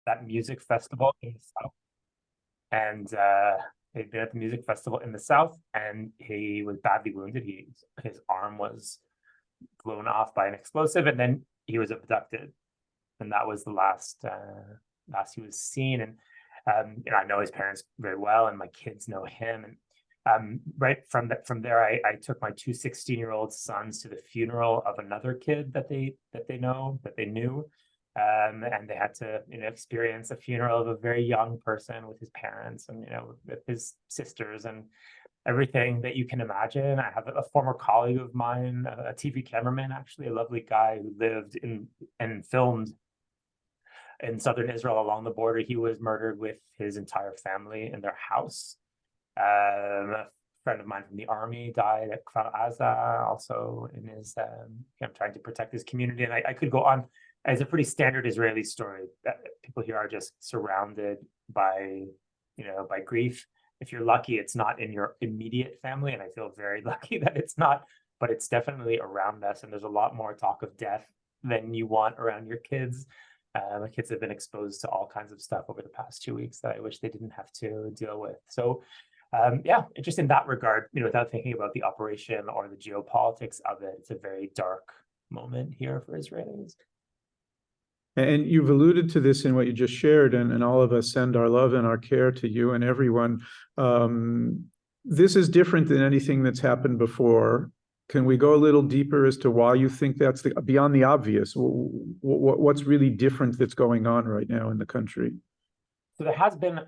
that music festival in the South. And he'd been at the music festival in the South, and he was badly wounded. His arm was blown off by an explosive, and then he was abducted, and that was the last he was seen. And I know his parents very well, and my kids know him. And right from there, I took my two 16-year-old sons to the funeral of another kid that they knew. And they had to, experience a funeral of a very young person with his parents and, with his sisters and everything that you can imagine. I have a former colleague of mine, a TV cameraman, actually, a lovely guy who lived in and filmed in southern Israel along the border. He was murdered with his entire family in their house. A friend of mine from the army died at Kfar Aza, also in his trying to protect his community. And I could go on. It's a pretty standard Israeli story. People here are just surrounded by grief. If you're lucky, it's not in your immediate family, and I feel very lucky that it's not, but it's definitely around us. And there's a lot more talk of death than you want around your kids. My kids have been exposed to all kinds of stuff over the past 2 weeks that I wish they didn't have to deal with. So, just in that regard, without thinking about the operation or the geopolitics of it, it's a very dark moment here for Israelis. And you've alluded to this in what you just shared, and all of us send our love and our care to you and everyone. This is different than anything that's happened before. Can we go a little deeper as to why you think that's beyond the obvious? What's really different that's going on right now in the country? So there has been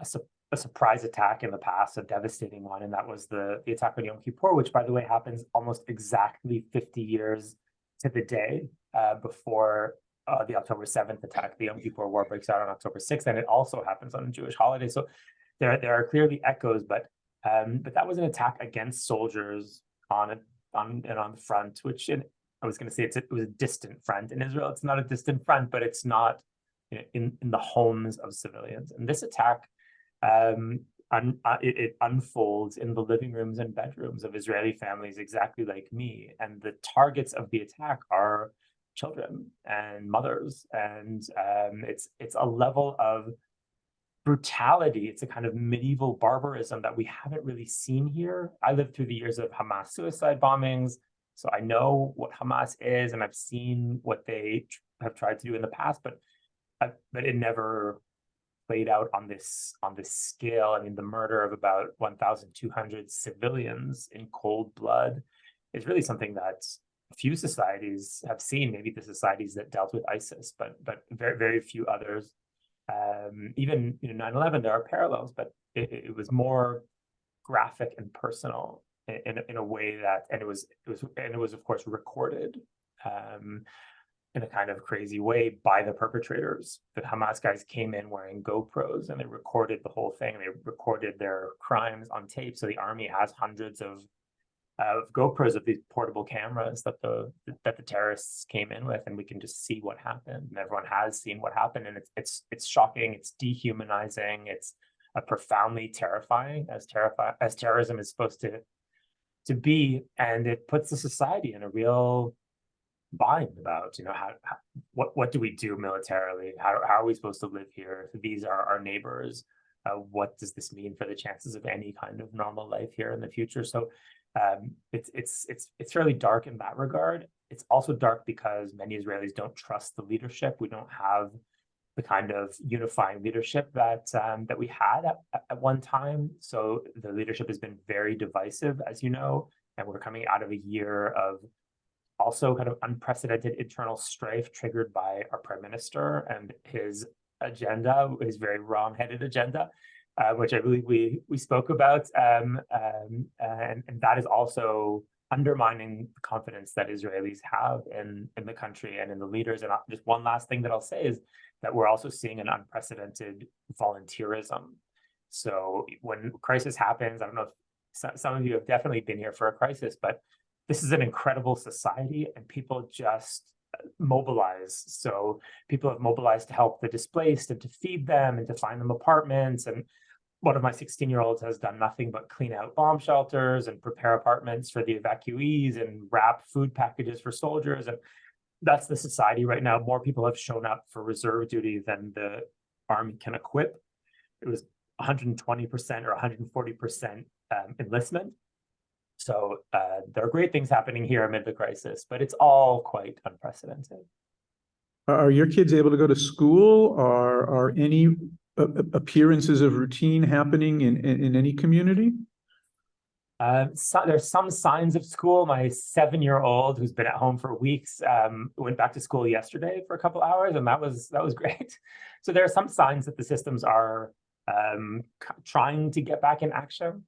a surprise attack in the past, a devastating one, and that was the attack on Yom Kippur, which, by the way, happens almost exactly 50 years to the day before the October 7th attack. The Yom Kippur War breaks out on October 6th, and it also happens on a Jewish holiday. So there are clearly echoes, but that was an attack against soldiers on the front, which I was going to say it was a distant front. In Israel, it's not a distant front, but it's not in the homes of civilians. And this attack, it unfolds in the living rooms and bedrooms of Israeli families exactly like me. And the targets of the attack are children and mothers. And it's a level of brutality. It's a kind of medieval barbarism that we haven't really seen here. I lived through the years of Hamas suicide bombings, so I know what Hamas is, and I've seen what they have tried to do in the past, but it never played out on this scale. I mean, the murder of about 1,200 civilians in cold blood is really something that few societies have seen. Maybe the societies that dealt with ISIS, but very, very few others. Even 9/11, there are parallels, but it was more graphic and personal in a way that, and it was of course recorded in a kind of crazy way by the perpetrators. The Hamas guys came in wearing GoPros and they recorded the whole thing. They recorded their crimes on tape. So the army has hundreds of GoPros, of these portable cameras that the terrorists came in with, and we can just see what happened. And everyone has seen what happened, and it's shocking. It's dehumanizing. It's profoundly terrifying, as terrorism is supposed to be, and it puts the society in a real bind about what do we do militarily? How are we supposed to live here? These are our neighbors. What does this mean for the chances of any kind of normal life here in the future? So it's fairly dark in that regard. It's also dark because many Israelis don't trust the leadership. We don't have the kind of unifying leadership that we had at one time. So the leadership has been very divisive, as you know, and we're coming out of a year of also kind of unprecedented internal strife triggered by our prime minister and his agenda, his very wrong-headed agenda. Which I believe we spoke about, and that is also undermining the confidence that Israelis have in the country and in the leaders. And just one last thing that I'll say is that we're also seeing an unprecedented volunteerism. So when crisis happens, I don't know if some of you have definitely been here for a crisis, but this is an incredible society, and people just mobilize. So people have mobilized to help the displaced and to feed them and to find them apartments. And one of my 16-year-olds has done nothing but clean out bomb shelters and prepare apartments for the evacuees and wrap food packages for soldiers. And that's the society right now. More people have shown up for reserve duty than the army can equip. It was 120% or 140% enlistment. So there are great things happening here amid the crisis, but it's all quite unprecedented. Are your kids able to go to school? Are any appearances of routine happening in any community? So there's some signs of school. My 7-year-old, who's been at home for weeks, went back to school yesterday for a couple hours, and that was great. So there are some signs that the systems are trying to get back in action.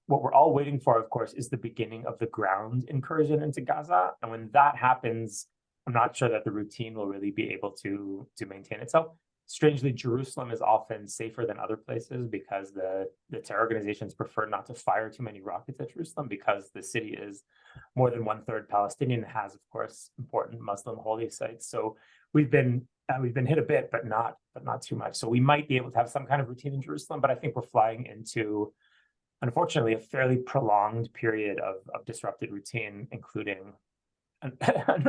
What we're all waiting for, of course, is the beginning of the ground incursion into Gaza, and when that happens, I'm not sure that the routine will really be able to maintain itself. Strangely, Jerusalem is often safer than other places because the terror organizations prefer not to fire too many rockets at Jerusalem, because the city is more than 1/3 Palestinian and has, of course, important Muslim holy sites. So we've been hit a bit, but not too much. So we might be able to have some kind of routine in Jerusalem, but I think we're flying into, unfortunately, a fairly prolonged period of disrupted routine, including,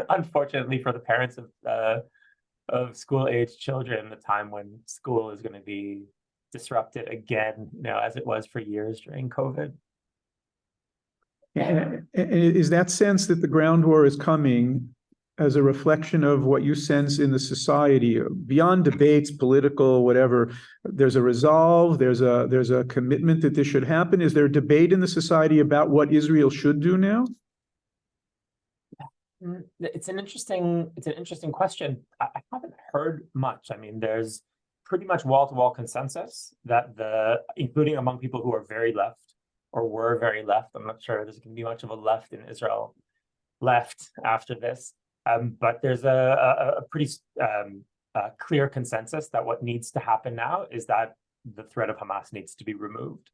unfortunately for the parents of school-age children, the time when school is going to be disrupted again, as it was for years during COVID. And is that sense that the ground war is coming as a reflection of what you sense in the society beyond debates, political, whatever? There's a resolve, there's a commitment that this should happen. Is there a debate in the society about what Israel should do now? It's an interesting question. I haven't heard much. I mean, there's pretty much wall-to-wall consensus that including among people who are very left or were very left. I'm not sure there's going to be much of a left in Israel left after this. But there's a pretty clear consensus that what needs to happen now is that the threat of Hamas needs to be removed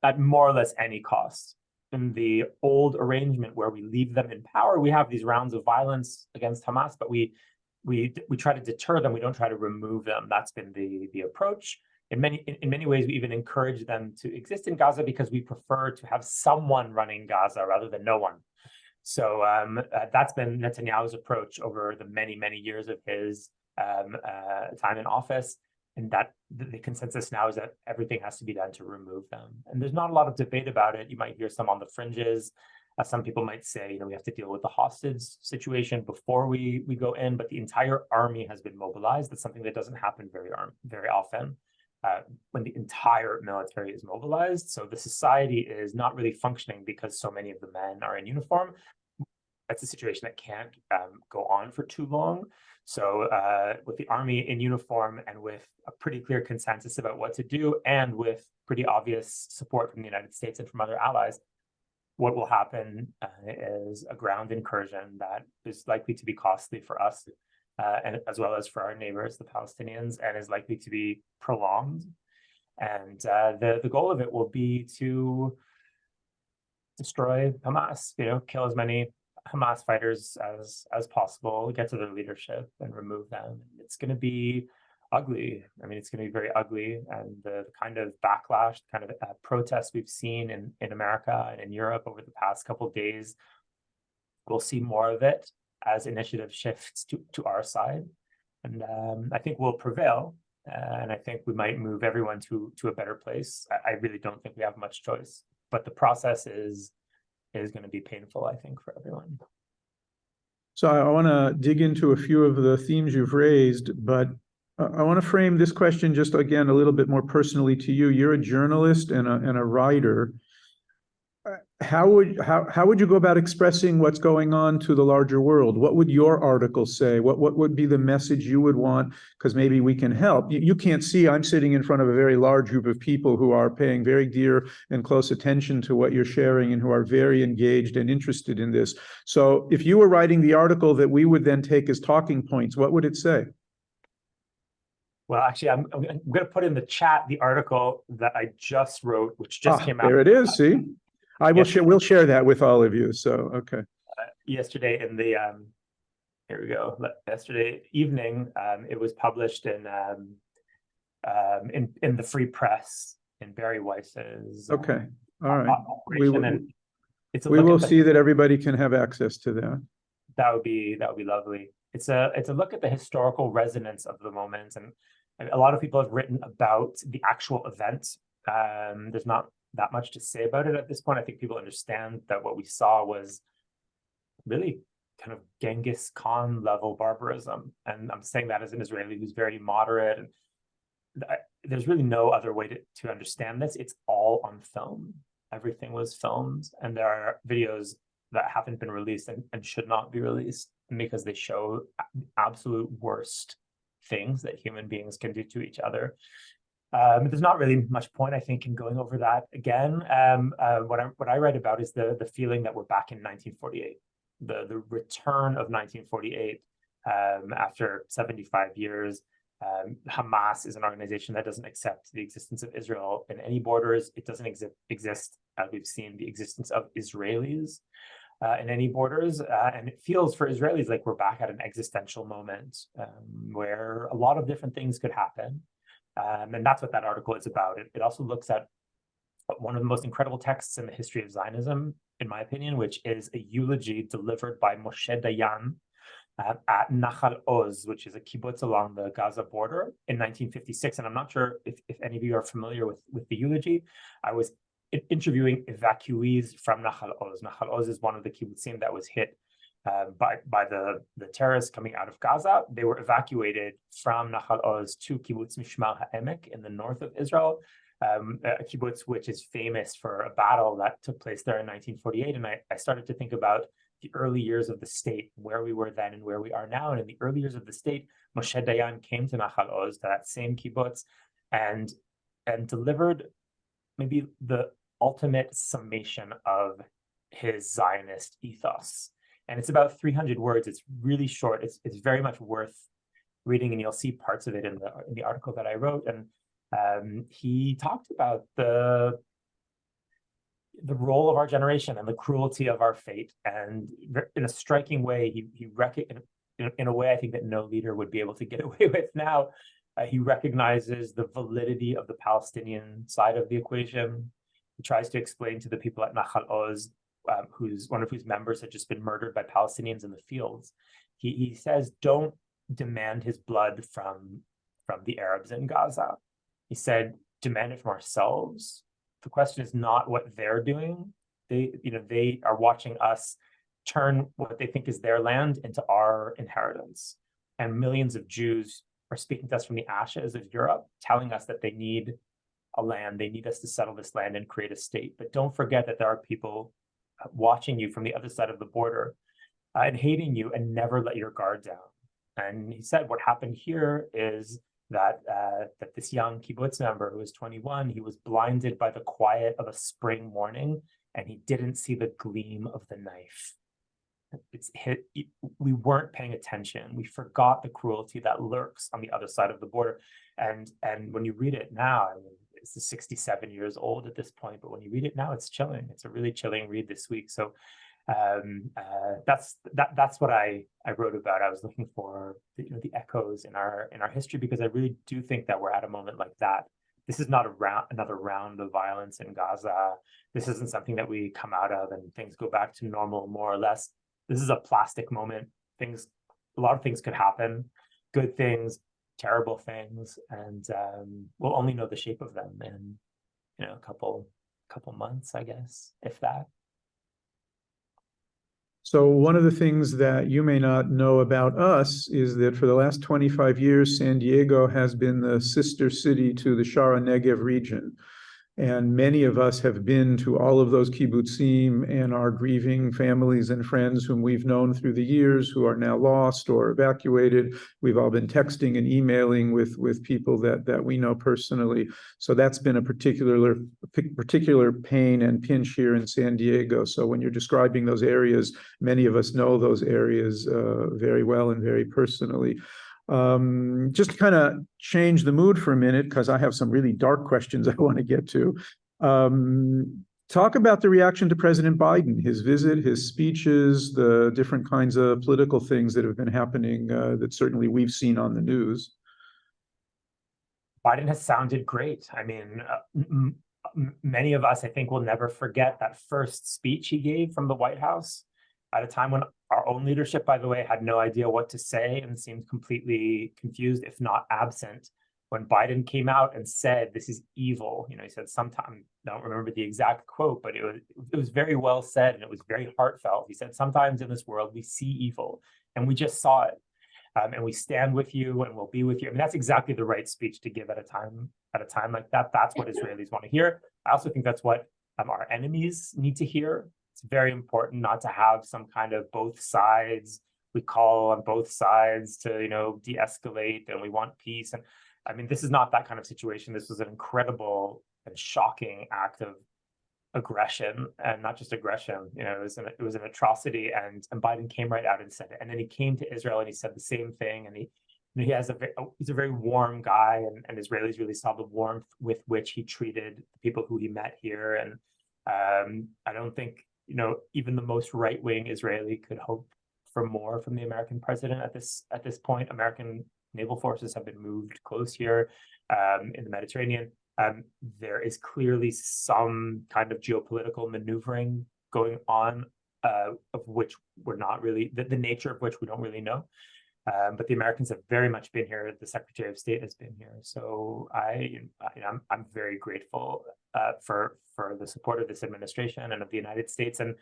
at more or less any cost. In the old arrangement where we leave them in power, we have these rounds of violence against Hamas, but we try to deter them. We don't try to remove them. That's been the approach. In many ways, we even encourage them to exist in Gaza because we prefer to have someone running Gaza rather than no one. So that's been Netanyahu's approach over the many years of his time in office. And that the consensus now is that everything has to be done to remove them. And there's not a lot of debate about it. You might hear some on the fringes. Some people might say, we have to deal with the hostage situation before we go in, but the entire army has been mobilized. That's something that doesn't happen very often when the entire military is mobilized. So the society is not really functioning because so many of the men are in uniform. That's a situation that can't go on for too long. So with the army in uniform and with a pretty clear consensus about what to do, and with pretty obvious support from the United States and from other allies, what will happen is a ground incursion that is likely to be costly for us, and as well as for our neighbors, the Palestinians, and is likely to be prolonged. And the goal of it will be to destroy Hamas, kill as many Hamas fighters as possible, get to their leadership and remove them. It's going to be ugly. I mean, it's going to be very ugly. And the kind of backlash, kind of protests we've seen in America and in Europe over the past couple of days, we'll see more of it as initiative shifts to our side. And I think we'll prevail. And I think we might move everyone to a better place. I really don't think we have much choice. But the process is going to be painful, I think, for everyone. So I want to dig into a few of the themes you've raised, but I want to frame this question just again a little bit more personally to you. You're a journalist and a writer. How would you go about expressing what's going on to the larger world? What would your article say? What would be the message you would want? Because maybe we can help. You can't see, I'm sitting in front of a very large group of people who are paying very dear and close attention to what you're sharing and who are very engaged and interested in this. So if you were writing the article that we would then take as talking points, what would it say? Well, actually, I'm going to put in the chat the article that I just wrote, which just came out. There it is, see? I will share. We'll share that with all of you. So, okay. Yesterday in the here we go. Yesterday evening, it was published in the Free Press in Barry Weiss's. Okay. All right. We will see that everybody can have access to that. That would be lovely. It's a look at the historical resonance of the moment, and A lot of people have written about the actual event. There's not that much to say about it at this point. I think people understand that what we saw was really kind of Genghis Khan level barbarism. And I'm saying that as an Israeli who's very moderate. And there's really no other way to understand this. It's all on film. Everything was filmed, and there are videos that haven't been released and should not be released because they show absolute worst things that human beings can do to each other. There's not really much point, I think, in going over that again. What I read about is the feeling that we're back in 1948, the return of 1948 after 75 years. Hamas is an organization that doesn't accept the existence of Israel in any borders. It doesn't exist, as we've seen, the existence of Israelis in any borders. And it feels for Israelis like we're back at an existential moment where a lot of different things could happen. And that's what that article is about. It also looks at one of the most incredible texts in the history of Zionism, in my opinion, which is a eulogy delivered by Moshe Dayan at Nachal Oz, which is a kibbutz along the Gaza border in 1956. And I'm not sure if any of you are familiar with the eulogy. I was interviewing evacuees from Nachal Oz. Nachal Oz is one of the kibbutzim that was hit by the terrorists coming out of Gaza. They were evacuated from Nachal Oz to kibbutz Mishmar HaEmek in the north of Israel, a kibbutz which is famous for a battle that took place there in 1948. And I started to think about the early years of the state, where we were then and where we are now. And in the early years of the state, Moshe Dayan came to Nachal Oz, to that same kibbutz, and delivered maybe the ultimate summation of his Zionist ethos. And it's about 300 words. It's really short. It's very much worth reading, and you'll see parts of it in the article that I wrote. And he talked about the role of our generation and the cruelty of our fate. And in a striking way, he in a way I think that no leader would be able to get away with now. He recognizes the validity of the Palestinian side of the equation. He tries to explain to the people at Nachal Oz, one of whose members had just been murdered by Palestinians in the fields. He says, don't demand his blood from the Arabs in Gaza. He said, demand it from ourselves. The question is not what they're doing. They are watching us turn what they think is their land into our inheritance. And millions of Jews are speaking to us from the ashes of Europe, telling us that they need a land. They need us to settle this land and create a state. But don't forget that there are people watching you from the other side of the border and hating you, and never let your guard down. And he said what happened here is that this young kibbutz member who was 21, he was blinded by the quiet of a spring morning, and he didn't see the gleam of the knife. We weren't paying attention. We forgot the cruelty that lurks on the other side of the border. And when you read it now, I mean, it's 67 years old at this point, but when you read it now, it's chilling. It's a really chilling read this week. So that's what I wrote about. I was looking for the echoes in our history, because I really do think that we're at a moment like that. This is not another round of violence in Gaza. This isn't something that we come out of and things go back to normal, more or less. This is a plastic moment. A lot of things could happen, good things, terrible things, and we'll only know the shape of them in a couple months, I guess, if that. So one of the things that you may not know about us is that for the last 25 years, San Diego has been the sister city to the Shara Negev region. And many of us have been to all of those kibbutzim and are grieving families and friends whom we've known through the years who are now lost or evacuated. We've all been texting and emailing with people that we know personally. So that's been a particular pain and pinch here in San Diego. So when you're describing those areas, many of us know those areas very well and very personally. Just to kind of change the mood for a minute, because I have some really dark questions I want to get to. Talk about the reaction to President Biden, his visit, his speeches, the different kinds of political things that have been happening that certainly we've seen on the news. Biden has sounded great. I mean, many of us, I think, will never forget that first speech he gave from the White House at a time when our own leadership, by the way, had no idea what to say and seemed completely confused, if not absent, when Biden came out and said, this is evil, he said sometime, I don't remember the exact quote, but it was very well said, and it was very heartfelt. He said, sometimes in this world, we see evil, and we just saw it. And we stand with you, and we'll be with you. I mean, that's exactly the right speech to give at a time like that. That's what Israelis want to hear. I also think that's what our enemies need to hear. It's very important not to have some kind of both sides. We call on both sides to, de-escalate, and we want peace. And I mean, this is not that kind of situation. This was an incredible and shocking act of aggression, and not just aggression. It was an atrocity, and Biden came right out and said it. And then he came to Israel and he said the same thing. And he's a very warm guy, and Israelis really saw the warmth with which he treated the people who he met here. And I don't think even the most right-wing Israeli could hope for more from the American president at this point. American naval forces have been moved close here in the Mediterranean. There is clearly some kind of geopolitical maneuvering going on, of which we're not really, the nature of which we don't really know. But the Americans have very much been here. The Secretary of State has been here. So I'm very grateful for the support of this administration and of the United States. And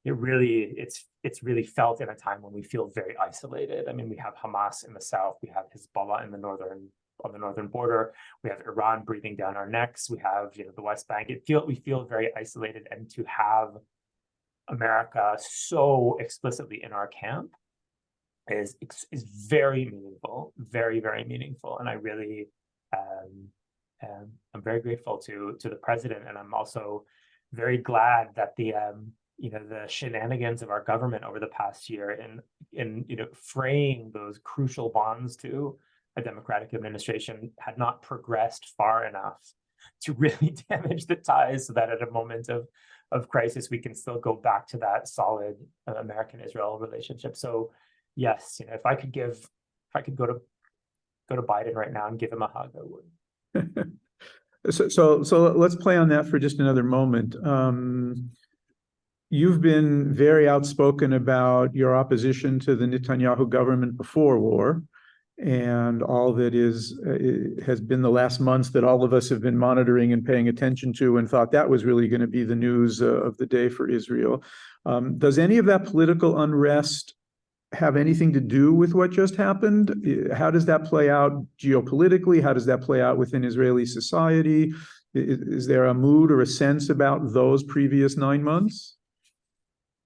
it's really felt in a time when we feel very isolated. I mean, we have Hamas in the south, we have Hezbollah in on the northern border, we have Iran breathing down our necks, we have the West Bank. We feel very isolated, and to have America so explicitly in our camp is very meaningful, very, very meaningful. And I really I'm very grateful to the president, and I'm also very glad that the shenanigans of our government over the past year in fraying those crucial bonds to a democratic administration had not progressed far enough to really damage the ties, so that at a moment of crisis we can still go back to that solid American-Israel relationship. So yes, if I could go to Biden right now and give him a hug, I would. So let's play on that for just another moment. You've been very outspoken about your opposition to the Netanyahu government before war, and all that has been the last months that all of us have been monitoring and paying attention to, and thought that was really going to be the news of the day for Israel. Does any of that political unrest have anything to do with what just happened? How does that play out geopolitically? How does that play out within Israeli society? Is there a mood or a sense about those previous 9 months?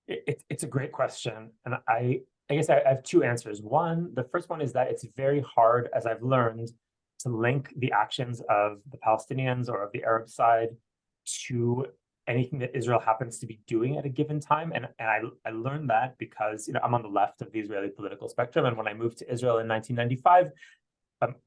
It's a great question. And I guess I have two answers. The first one is that it's very hard, as I've learned, to link the actions of the Palestinians or of the Arab side to anything that Israel happens to be doing at a given time. And I learned that because I'm on the left of the Israeli political spectrum. And when I moved to Israel in 1995,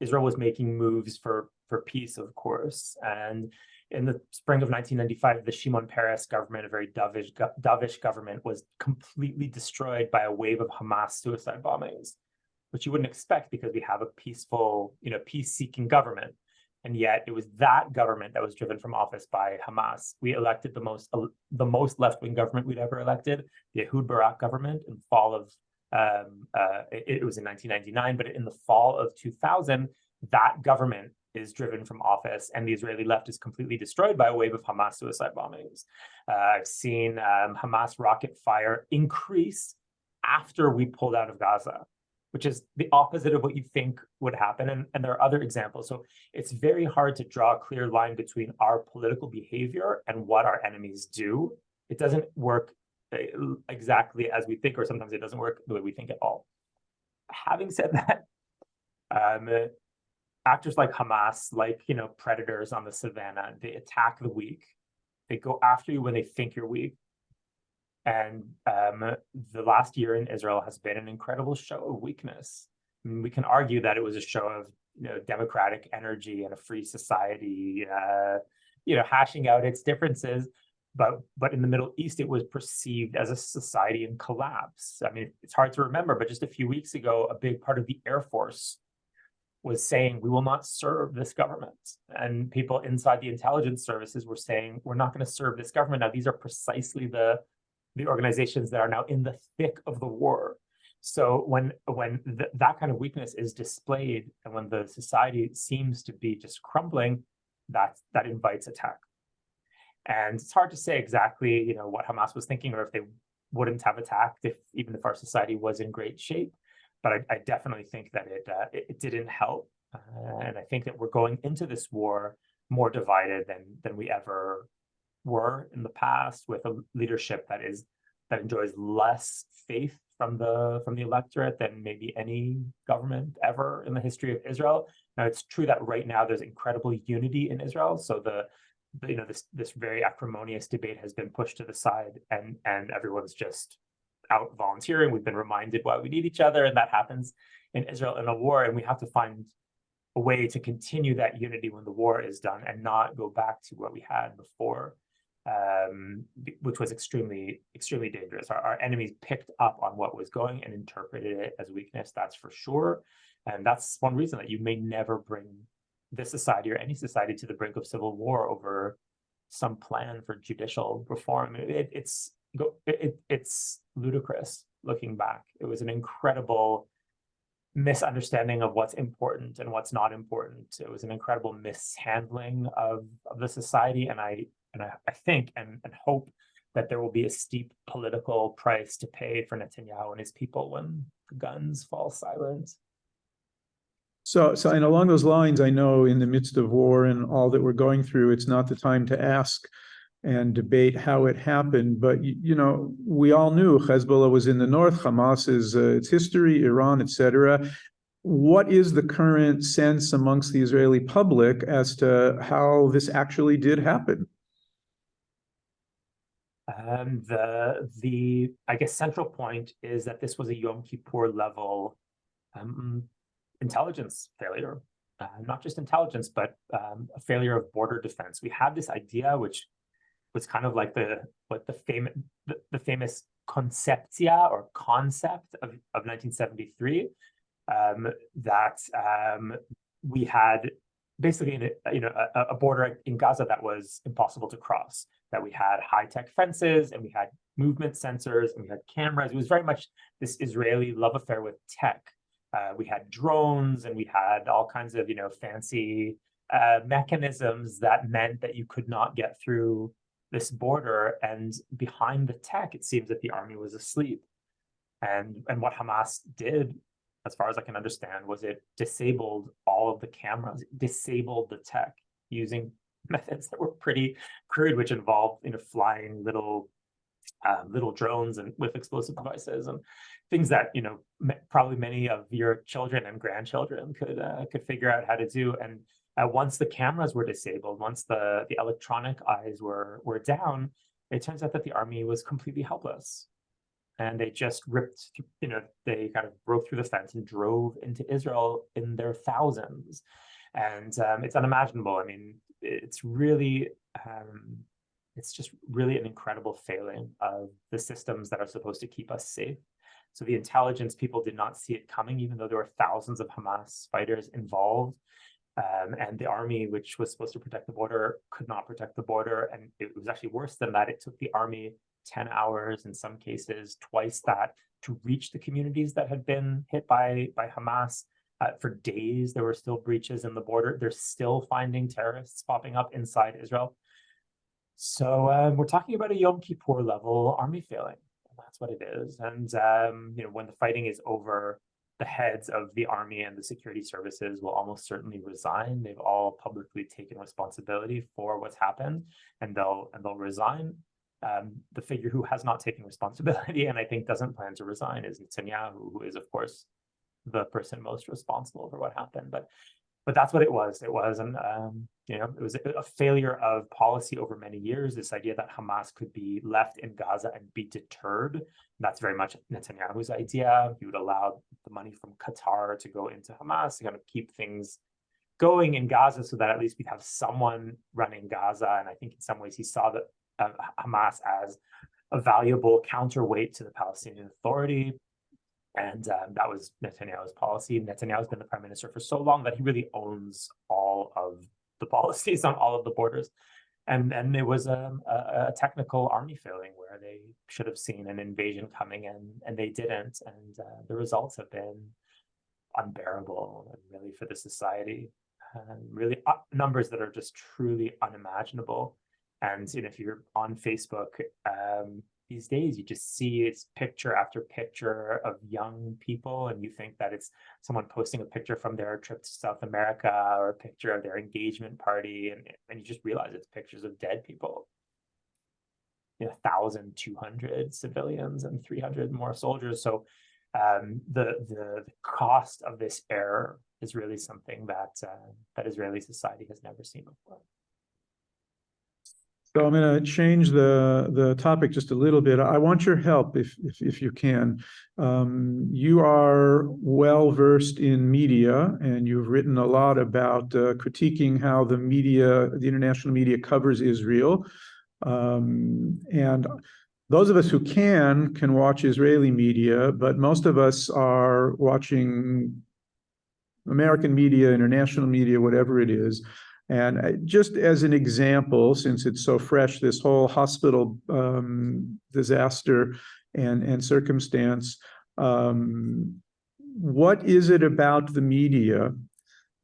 Israel was making moves for peace, of course. And in the spring of 1995, the Shimon Peres government, a very dovish government, was completely destroyed by a wave of Hamas suicide bombings, which you wouldn't expect because we have a peaceful, peace-seeking government. And yet it was that government that was driven from office by Hamas. We elected the most left-wing government we'd ever elected, the Ehud Barak government, in fall of, it was in 1999, but in the fall of 2000, that government is driven from office, and the Israeli left is completely destroyed by a wave of Hamas suicide bombings. I've seen Hamas rocket fire increase after we pulled out of Gaza, which is the opposite of what you think would happen. And there are other examples. So it's very hard to draw a clear line between our political behavior and what our enemies do. It doesn't work exactly as we think, or sometimes it doesn't work the way we think at all. Having said that, actors like Hamas, like predators on the savannah, they attack the weak. They go after you when they think you're weak. And the last year in Israel has been an incredible show of weakness. I mean, we can argue that it was a show of democratic energy and a free society, hashing out its differences. But in the Middle East, it was perceived as a society in collapse. I mean, it's hard to remember, but just a few weeks ago, a big part of the Air Force was saying, we will not serve this government. And people inside the intelligence services were saying, we're not going to serve this government. Now, these are precisely the organizations that are now in the thick of the war. So that kind of weakness is displayed, and when the society seems to be just crumbling, that invites attack. And it's hard to say exactly, what Hamas was thinking, or if they wouldn't have attacked even if our society was in great shape. But I definitely think that it didn't help, and I think that we're going into this war more divided than we ever were in the past, with a leadership that enjoys less faith from the electorate than maybe any government ever in the history of Israel. Now, it's true that right now there's incredible unity in Israel, so this very acrimonious debate has been pushed to the side, and everyone's just out volunteering. We've been reminded why we need each other, and that happens in Israel in a war, and we have to find a way to continue that unity when the war is done and not go back to what we had before, which was extremely, extremely dangerous. Our enemies picked up on what was going and interpreted it as weakness, that's for sure. And that's one reason that you may never bring this society or any society to the brink of civil war over some plan for judicial reform. It's ludicrous looking back. It was an incredible misunderstanding of what's important and what's not important. It was an incredible mishandling of the society, and I think and hope that there will be a steep political price to pay for Netanyahu and his people when the guns fall silent. So and along those lines, I know in the midst of war and all that we're going through, it's not the time to ask and debate how it happened. But, we all knew Hezbollah was in the north, Hamas is its history, Iran, etc. What is the current sense amongst the Israeli public as to how this actually did happen? The I guess central point is that this was a Yom Kippur level intelligence failure, not just intelligence, but a failure of border defense. We had this idea, which was kind of like the famous conceptia or concept of 1973, that we had basically a border in Gaza that was impossible to cross, that we had high-tech fences and we had movement sensors and we had cameras. It was very much this Israeli love affair with tech. We had drones and we had all kinds of fancy mechanisms that meant that you could not get through this border. And behind the tech, it seems that the army was asleep. And what Hamas did, as far as I can understand, was it disabled all of the cameras, disabled the tech using methods that were pretty crude, which involved flying little drones and with explosive devices and things that probably many of your children and grandchildren could figure out how to do. And once the cameras were disabled, once the electronic eyes were down, it turns out that the army was completely helpless. And they just ripped, they kind of broke through the fence and drove into Israel in their thousands. And it's unimaginable. I mean, it's really, it's just really an incredible failing of the systems that are supposed to keep us safe. So the intelligence people did not see it coming, even though there were thousands of Hamas fighters involved. And the army, which was supposed to protect the border, could not protect the border. And it was actually worse than that. It took the army 10 hours, in some cases, twice that, to reach the communities that had been hit by Hamas. For days, there were still breaches in the border. They're still finding terrorists popping up inside Israel. So we're talking about a Yom Kippur level army failing. And that's what it is. And when the fighting is over, the heads of the army and the security services will almost certainly resign. They've all publicly taken responsibility for what's happened, and they'll resign. The figure who has not taken responsibility and I think doesn't plan to resign is Netanyahu, who is, of course, the person most responsible for what happened. But that's what it was. It was it was a failure of policy over many years. This idea that Hamas could be left in Gaza and be deterred. That's very much Netanyahu's idea. He would allow the money from Qatar to go into Hamas to kind of keep things going in Gaza, so that at least we'd have someone running Gaza. And I think in some ways he saw that Hamas as a valuable counterweight to the Palestinian Authority. And that was Netanyahu's policy. Netanyahu's been the prime minister for so long that he really owns all of the policies on all of the borders. And it was a technical army failing where they should have seen an invasion coming in and they didn't. And the results have been unbearable and really for the society, really numbers that are just truly unimaginable. And if you're on Facebook these days, you just see it's picture after picture of young people, and you think that it's someone posting a picture from their trip to South America or a picture of their engagement party, and you just realize it's pictures of dead people. 1,200 civilians and 300 more soldiers. So the cost of this error is really something that Israeli society has never seen before. So I'm going to change the topic just a little bit. I want your help if you can. You are well versed in media, and you've written a lot about critiquing how the international media covers Israel. And those of us who can watch Israeli media, but most of us are watching American media, international media, whatever it is. And just as an example, since it's so fresh, this whole hospital disaster and circumstance, what is it about the media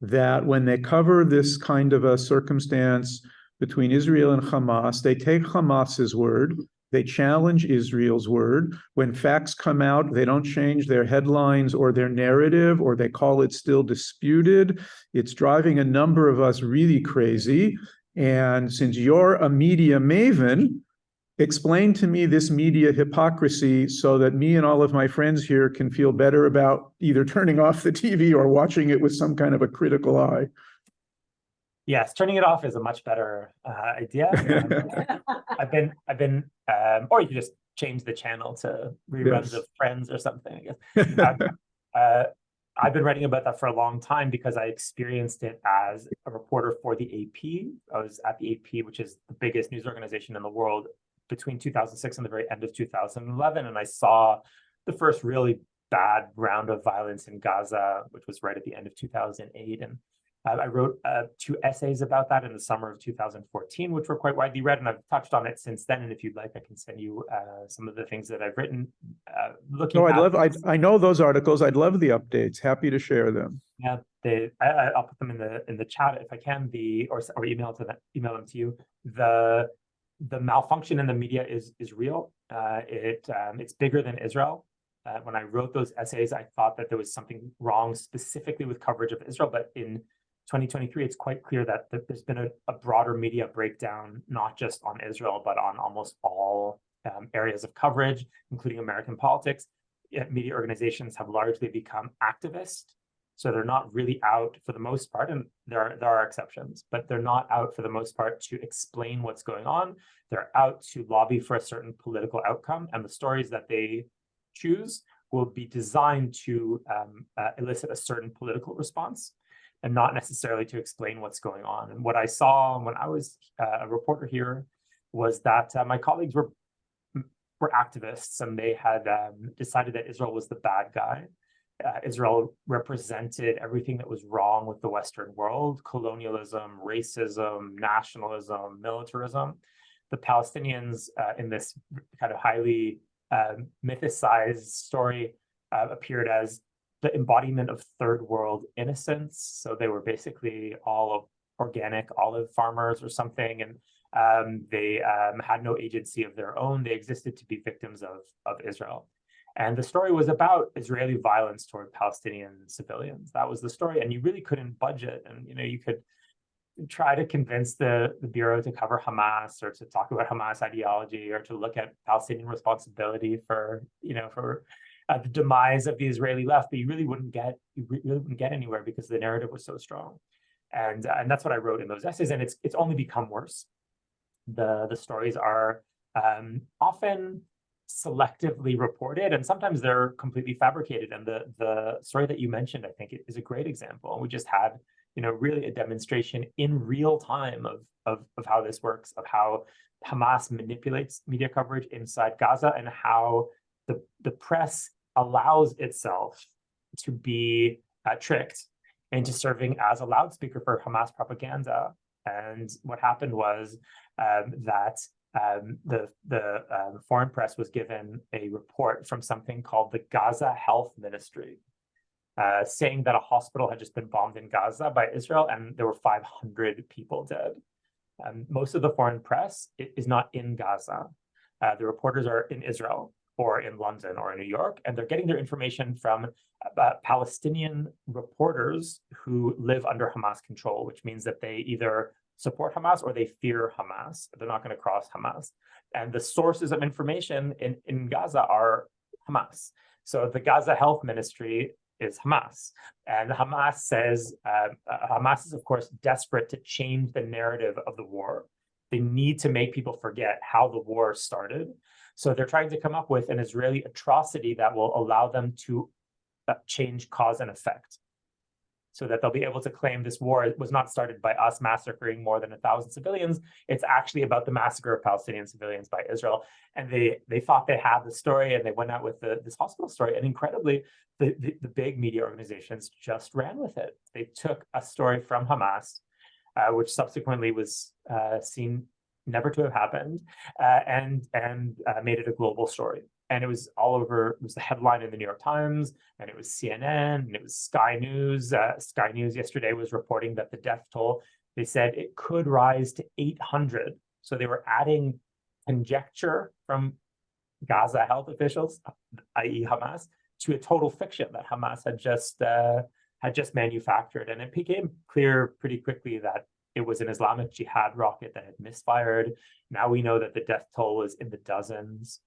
that when they cover this kind of a circumstance between Israel and Hamas, they take Hamas's word, they challenge Israel's word. When facts come out, they don't change their headlines or their narrative, or they call it still disputed. It's driving a number of us really crazy. And since you're a media maven, explain to me this media hypocrisy so that me and all of my friends here can feel better about either turning off the TV or watching it with some kind of a critical eye. Yes, turning it off is a much better idea. I've been, or you can just change the channel to reruns of Friends or something, I guess. I've been writing about that for a long time because I experienced it as a reporter for the AP. I was at the AP, which is the biggest news organization in the world, between 2006 and the very end of 2011, and I saw the first really bad round of violence in Gaza, which was right at the end of 2008, and I wrote 2 essays about that in the summer of 2014, which were quite widely read, and I've touched on it since then. And if you'd like, I can send you some of the things that I've written. I know those articles. I'd love the updates. Happy to share them. Yeah, I'll put them in the chat if I can. Or email them to you. The malfunction in the media is real. It's bigger than Israel. When I wrote those essays, I thought that there was something wrong specifically with coverage of Israel, but in 2023, it's quite clear that there's been a broader media breakdown, not just on Israel, but on almost all areas of coverage, including American politics. Media organizations have largely become activist. So they're not really out for the most part, and there are exceptions, but they're not out for the most part to explain what's going on. They're out to lobby for a certain political outcome, and the stories that they choose will be designed to elicit a certain political response and not necessarily to explain what's going on. And what I saw when I was a reporter here was that my colleagues were activists, and they had decided that Israel was the bad guy. Israel represented everything that was wrong with the Western world: colonialism, racism, nationalism, militarism. The Palestinians in this kind of highly mythicized story appeared as the embodiment of third world innocence. So they were basically all organic olive farmers or something, and they had no agency of their own. They existed to be victims of Israel. And the story was about Israeli violence toward Palestinian civilians. That was the story, and you really couldn't budge it. And you could try to convince the Bureau to cover Hamas, or to talk about Hamas ideology, or to look at Palestinian responsibility for the demise of the Israeli left, but you really wouldn't get anywhere because the narrative was so strong. And that's what I wrote in those essays, and it's only become worse. The stories are often selectively reported, and sometimes they're completely fabricated. And the story that you mentioned, I think, is a great example. We just had really a demonstration in real time of how this works, of how Hamas manipulates media coverage inside Gaza, and how the press allows itself to be tricked into serving as a loudspeaker for Hamas propaganda. And what happened was that the foreign press was given a report from something called the Gaza Health Ministry, saying that a hospital had just been bombed in Gaza by Israel and there were 500 people dead. Most of the foreign press is not in Gaza. The reporters are in Israel or in London or in New York, and they're getting their information from Palestinian reporters who live under Hamas control, which means that they either support Hamas or they fear Hamas. They're not going to cross Hamas. And the sources of information in Gaza are Hamas. So the Gaza Health Ministry is Hamas. And Hamas says, Hamas is, of course, desperate to change the narrative of the war. They need to make people forget how the war started. So they're trying to come up with an Israeli atrocity that will allow them to change cause and effect, so that they'll be able to claim this war was not started by us massacring more than 1,000 civilians. It's actually about the massacre of Palestinian civilians by Israel. And they thought they had the story, and they went out with this hospital story. And incredibly, the big media organizations just ran with it. They took a story from Hamas, which subsequently was seen never to have happened, and made it a global story. And it was all over. It was the headline in the New York Times, and it was CNN, and it was Sky News. Sky News yesterday was reporting that the death toll, they said it could rise to 800. So they were adding conjecture from Gaza health officials, i.e. Hamas, to a total fiction that Hamas had just manufactured. And it became clear pretty quickly that it was an Islamic Jihad rocket that had misfired. Now we know that the death toll is in the dozens.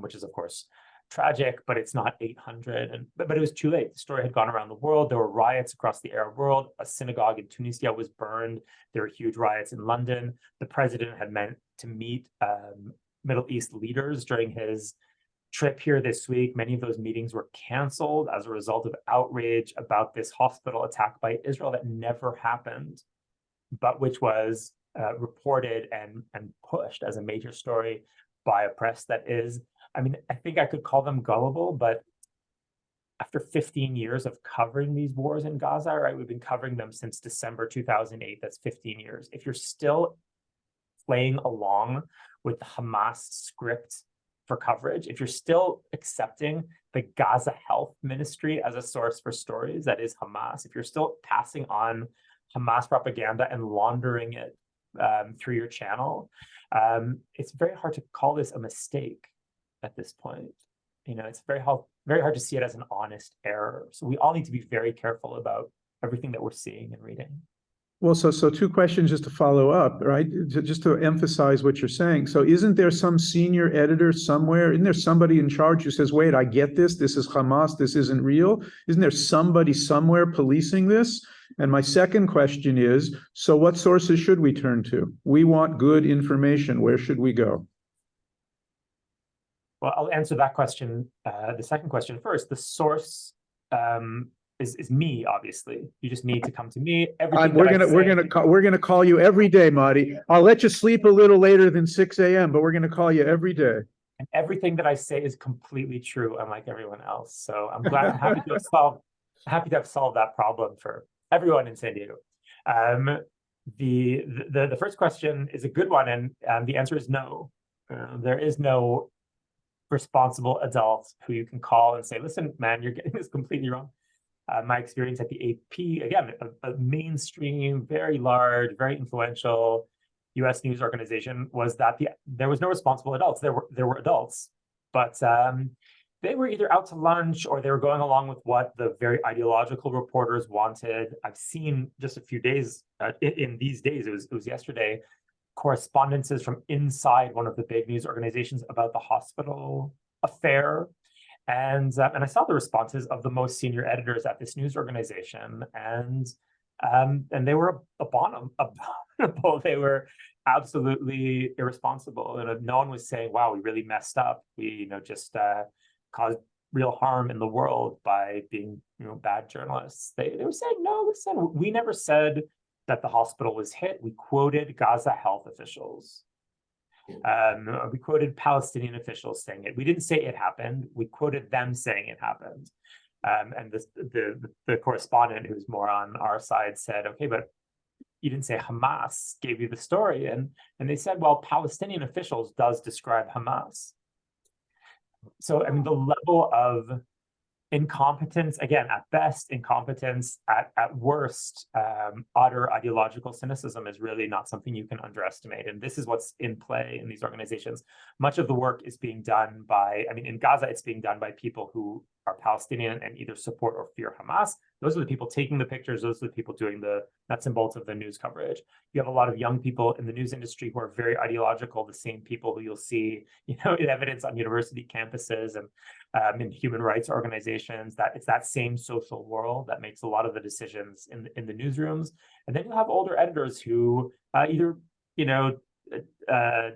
Which is, of course, tragic, but it's not 800. But it was too late. The story had gone around the world. There were riots across the Arab world. A synagogue in Tunisia was burned. There were huge riots in London. The president had meant to meet Middle East leaders during his trip here this week. Many of those meetings were canceled as a result of outrage about this hospital attack by Israel that never happened, but which was reported and pushed as a major story by a press that is, I mean, I think I could call them gullible, but after 15 years of covering these wars in Gaza, right, we've been covering them since December 2008, that's 15 years. If you're still playing along with the Hamas script for coverage, if you're still accepting the Gaza Health Ministry as a source for stories, that is Hamas, if you're still passing on Hamas propaganda and laundering it through your channel, it's very hard to call this a mistake at this point. You know, it's very hard to see it as an honest error. So we all need to be very careful about everything that we're seeing and reading. Well, so two questions just to follow up, right? Just to emphasize what you're saying. So isn't there some senior editor somewhere? Isn't there somebody in charge who says, wait, I get this. This is Hamas. This isn't real. Isn't there somebody somewhere policing this? And my second question is, so what sources should we turn to? We want good information. Where should we go? Well, I'll answer that question, the second question first. The source is me, obviously. You just need to come to me. We're gonna call you every day, Matti. I'll let you sleep a little later than 6 a.m., but we're gonna call you every day. And everything that I say is completely true, unlike everyone else. So I'm happy to have solved that problem for everyone in San Diego. The first question is a good one, and the answer is no. There is no responsible adult who you can call and say, listen, man, you're getting this completely wrong. My experience at the AP, again, a mainstream, very large, very influential US news organization, was that there was no responsible adults. There were adults, but they were either out to lunch or they were going along with what the very ideological reporters wanted. I've seen just a few days, in these days, it was yesterday, correspondences from inside one of the big news organizations about the hospital affair. And I saw the responses of the most senior editors at this news organization, and they were abominable. They were absolutely irresponsible, and no one was saying, "Wow, we really messed up. We, just caused real harm in the world by being, bad journalists." They were saying, "No, listen, we never said that the hospital was hit. We quoted Gaza health officials. We quoted Palestinian officials saying it. We didn't say it happened. We quoted them saying it happened." And the correspondent, who's more on our side, said, "Okay, but you didn't say Hamas gave you the story. And they said, well, Palestinian officials does describe Hamas. So, I mean, the level of incompetence, again, at best, incompetence, at worst, utter ideological cynicism is really not something you can underestimate. And this is what's in play in these organizations. Much of the work is being done by, I mean, in Gaza, it's being done by people who are Palestinian and either support or fear Hamas. Those are the people taking the pictures. Those are the people doing the nuts and bolts of the news coverage. You have a lot of young people in the news industry who are very ideological, the same people who you'll see, in evidence on university campuses and in human rights organizations. That it's that same social world that makes a lot of the decisions in the newsrooms. And then you'll have older editors who either,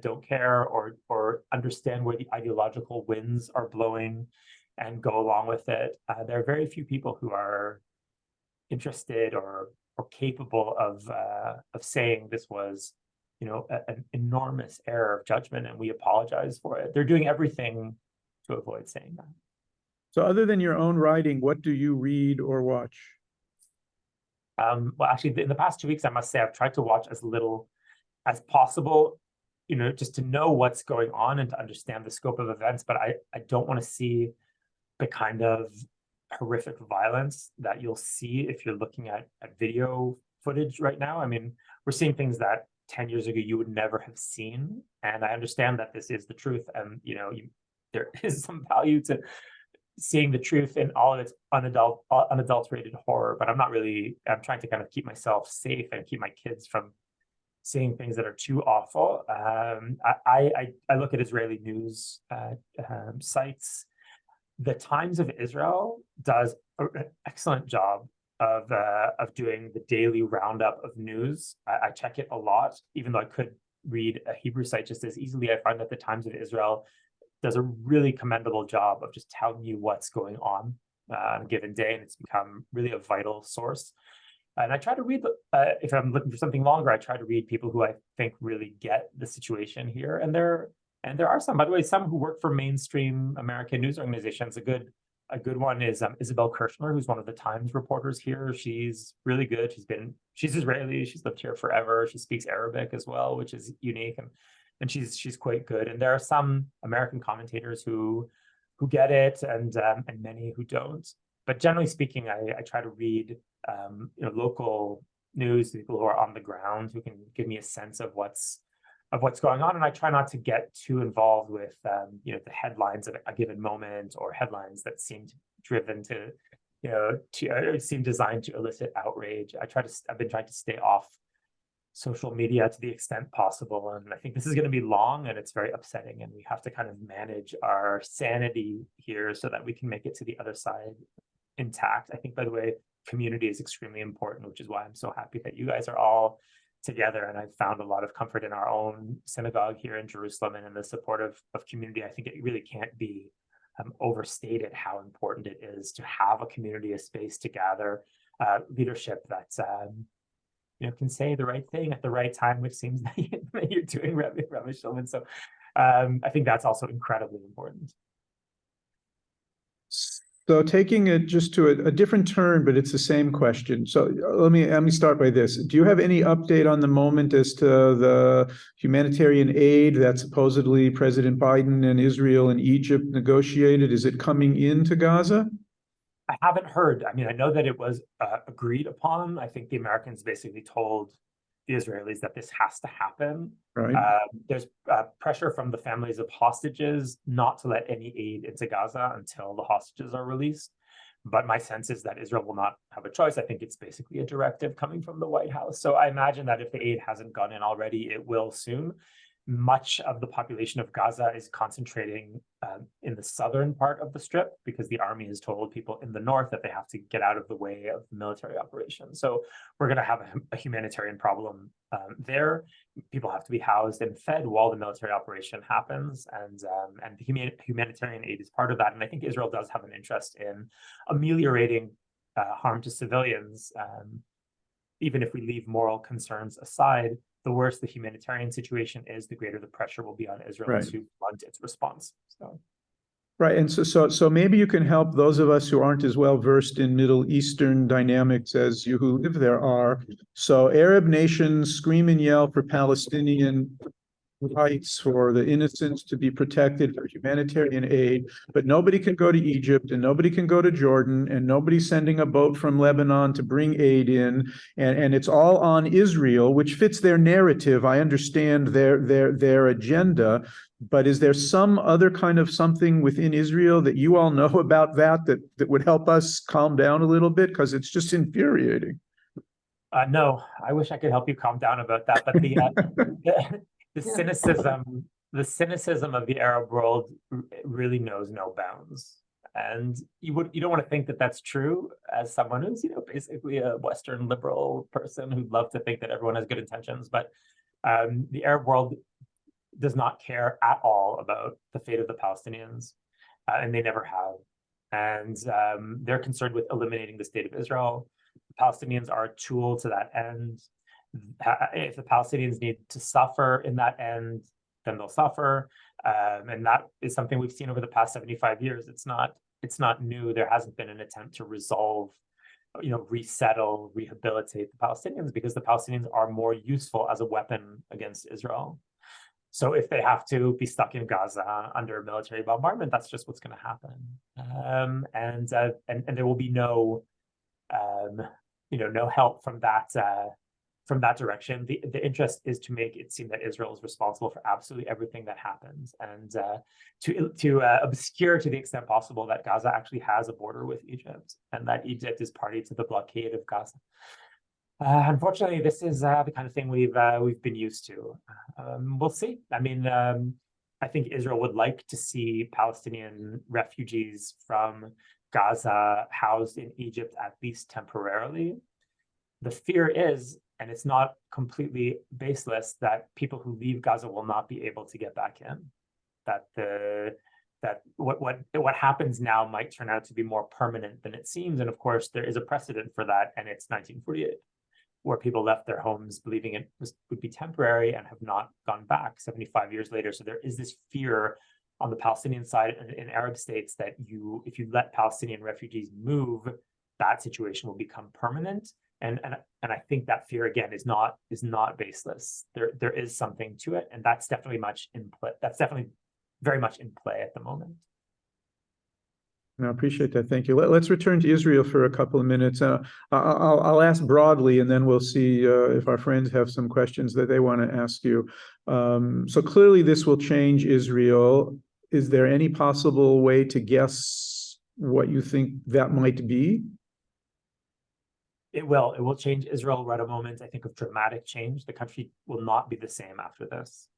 don't care or understand where the ideological winds are blowing and go along with it. There are very few people who are interested or capable of saying this was, an enormous error of judgment, and we apologize for it. They're doing everything to avoid saying that. So, other than your own writing, what do you read or watch? Well, actually, in the past 2 weeks, I must say I've tried to watch as little as possible, just to know what's going on and to understand the scope of events. But I don't want to see the kind of horrific violence that you'll see if you're looking at video footage right now. I mean, we're seeing things that 10 years ago you would never have seen. And I understand that this is the truth. And, there is some value to seeing the truth in all of its unadulterated horror. But I'm trying to kind of keep myself safe and keep my kids from seeing things that are too awful. I look at Israeli news sites. The Times of Israel does an excellent job of doing the daily roundup of news. I check it a lot, even though I could read a Hebrew site just as easily. I find that the Times of Israel does a really commendable job of just telling you what's going on a given day, and it's become really a vital source. And I try to read, if I'm looking for something longer, I try to read people who I think really get the situation here. And there are some, by the way, some who work for mainstream American news organizations. A good one is Isabel Kirshner, who's one of the Times reporters here. She's really good. She's Israeli. She's lived here forever. She speaks Arabic as well, which is unique, and she's quite good. And there are some American commentators who get it, and many who don't. But generally speaking, I try to read local news, people who are on the ground, who can give me a sense of what's going on. And I try not to get too involved with the headlines of a given moment, or headlines that seem driven to seem designed to elicit outrage. I've been trying to stay off social media to the extent possible. And I think this is going to be long, and it's very upsetting, and we have to kind of manage our sanity here so that we can make it to the other side intact. I think, by the way, community is extremely important, which is why I'm so happy that you guys are all together. And I've found a lot of comfort in our own synagogue here in Jerusalem and in the support of community. I think it really can't be overstated how important it is to have a community, a space to gather, leadership that can say the right thing at the right time, which seems that you're doing, Rabbi Shulman. So I think that's also incredibly important. So taking it just to a different turn, but it's the same question. So let me start by this. Do you have any update on the moment as to the humanitarian aid that supposedly President Biden and Israel and Egypt negotiated? Is it coming into Gaza? I haven't heard. I mean, I know that it was agreed upon. I think the Americans basically told the Israelis that this has to happen. Right. There's pressure from the families of hostages not to let any aid into Gaza until the hostages are released. But my sense is that Israel will not have a choice. I think it's basically a directive coming from the White House. So I imagine that if the aid hasn't gone in already, it will soon. Much of the population of Gaza is concentrating in the southern part of the strip, because the army has told people in the north that they have to get out of the way of the military operation. So we're going to have a humanitarian problem there. People have to be housed and fed while the military operation happens, and the humanitarian aid is part of that. And I think Israel does have an interest in ameliorating harm to civilians, even if we leave moral concerns aside. The worse the humanitarian situation is, the greater the pressure will be on Israel to blunt its response. So, Right. And so maybe you can help those of us who aren't as well versed in Middle Eastern dynamics as you who live there are. So Arab nations scream and yell for Palestinian rights, for the innocents to be protected, for humanitarian aid, but nobody can go to Egypt and nobody can go to Jordan and nobody's sending a boat from Lebanon to bring aid in. And it's all on Israel, which fits their narrative. I understand their agenda. But is there some other kind of something within Israel that you all know about that would help us calm down a little bit? Because it's just infuriating. No, I wish I could help you calm down about that, but the, the cynicism of the Arab world really knows no bounds. And you don't want to think that that's true as someone who's, basically a Western liberal person who'd love to think that everyone has good intentions. But the Arab world does not care at all about the fate of the Palestinians, and they never have. And they're concerned with eliminating the state of Israel. The Palestinians are a tool to that end. If the Palestinians need to suffer in that end, then they'll suffer. And that is something we've seen over the past 75 years. It's not new. There hasn't been an attempt to resolve, resettle, rehabilitate the Palestinians, because the Palestinians are more useful as a weapon against Israel. So if they have to be stuck in Gaza under military bombardment, that's just what's going to happen. And there will be no help from that direction. The interest is to make it seem that Israel is responsible for absolutely everything that happens, and to obscure to the extent possible that Gaza actually has a border with Egypt and that Egypt is party to the blockade of Gaza. Unfortunately, this is the kind of thing we've been used to. We'll see. I mean, I think Israel would like to see Palestinian refugees from Gaza housed in Egypt, at least temporarily. The fear is, and it's not completely baseless, that people who leave Gaza will not be able to get back in. That what happens now might turn out to be more permanent than it seems. And of course, there is a precedent for that, and it's 1948. Where people left their homes believing it would be temporary and have not gone back 75 years later. So there is this fear on the Palestinian side and in Arab states that if you let Palestinian refugees move, that situation will become permanent. And I think that fear, again, is not baseless. There is something to it, and that's definitely much in play. That's definitely very much in play at the moment. I appreciate that. Thank you. Let's return to Israel for a couple of minutes. I'll ask broadly, and then we'll see if our friends have some questions that they want to ask you. So clearly, this will change Israel. Is there any possible way to guess what you think that might be? It will. It will change Israel. We're at a moment, I think, of dramatic change. The country will not be the same after this.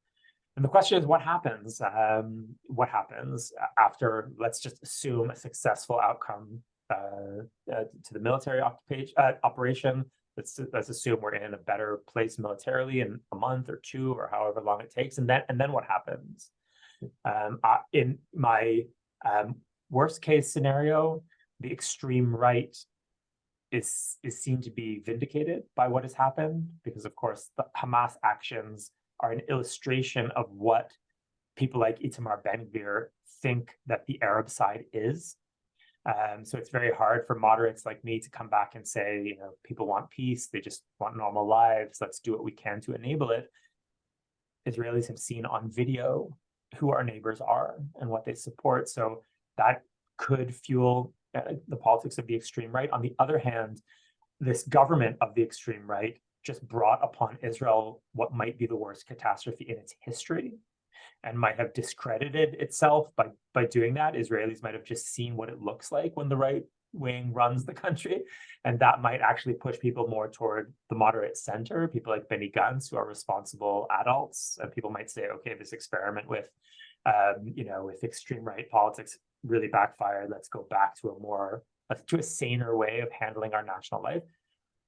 And the question is, what happens? What happens after, let's just assume, a successful outcome to the military operation? Let's assume we're in a better place militarily in a month or two or however long it takes. And then what happens? In my worst case scenario, the extreme right is seen to be vindicated by what has happened, because of course the Hamas actions are an illustration of what people like Itamar Ben-Gvir think that the Arab side is. So it's very hard for moderates like me to come back and say, people want peace, they just want normal lives, let's do what we can to enable it. Israelis have seen on video who our neighbors are and what they support. So that could fuel the politics of the extreme right. On the other hand, this government of the extreme right just brought upon Israel what might be the worst catastrophe in its history, and might have discredited itself by doing that. Israelis might have just seen what it looks like when the right wing runs the country, and that might actually push people more toward the moderate center, people like Benny Gantz, who are responsible adults. And people might say, okay, this experiment with extreme right politics really backfired. Let's go back to a saner way of handling our national life.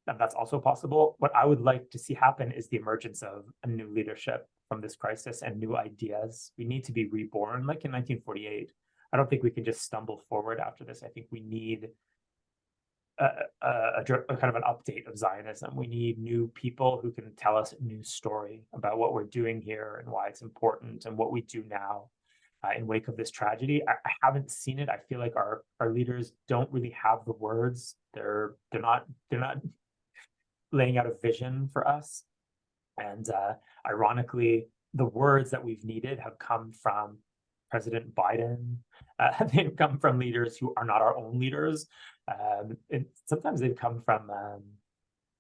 And that's also possible. What I would like to see happen is the emergence of a new leadership from this crisis and new ideas. We need to be reborn like in 1948. I don't think we can just stumble forward after this. I think we need a kind of an update of Zionism. We need new people who can tell us a new story about what we're doing here and why it's important and what we do now. in wake of this tragedy. I haven't seen it. I feel like our leaders don't really have the words. They're not laying out a vision for us. And ironically, the words that we've needed have come from President Biden. They've come from leaders who are not our own leaders. And sometimes they've come from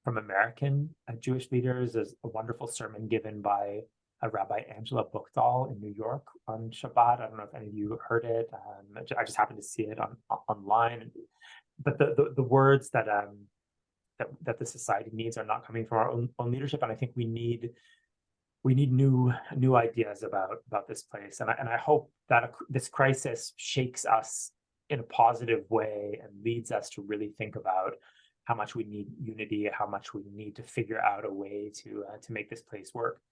American Jewish leaders. There's a wonderful sermon given by Rabbi Angela Buchdahl in New York on Shabbat. I don't know if any of you heard it. I just happened to see it online. But the words that the society needs are not coming from our own leadership, and I think we need new ideas about this place. And I hope that this crisis shakes us in a positive way and leads us to really think about how much we need unity, how much we need to figure out a way to make this place work.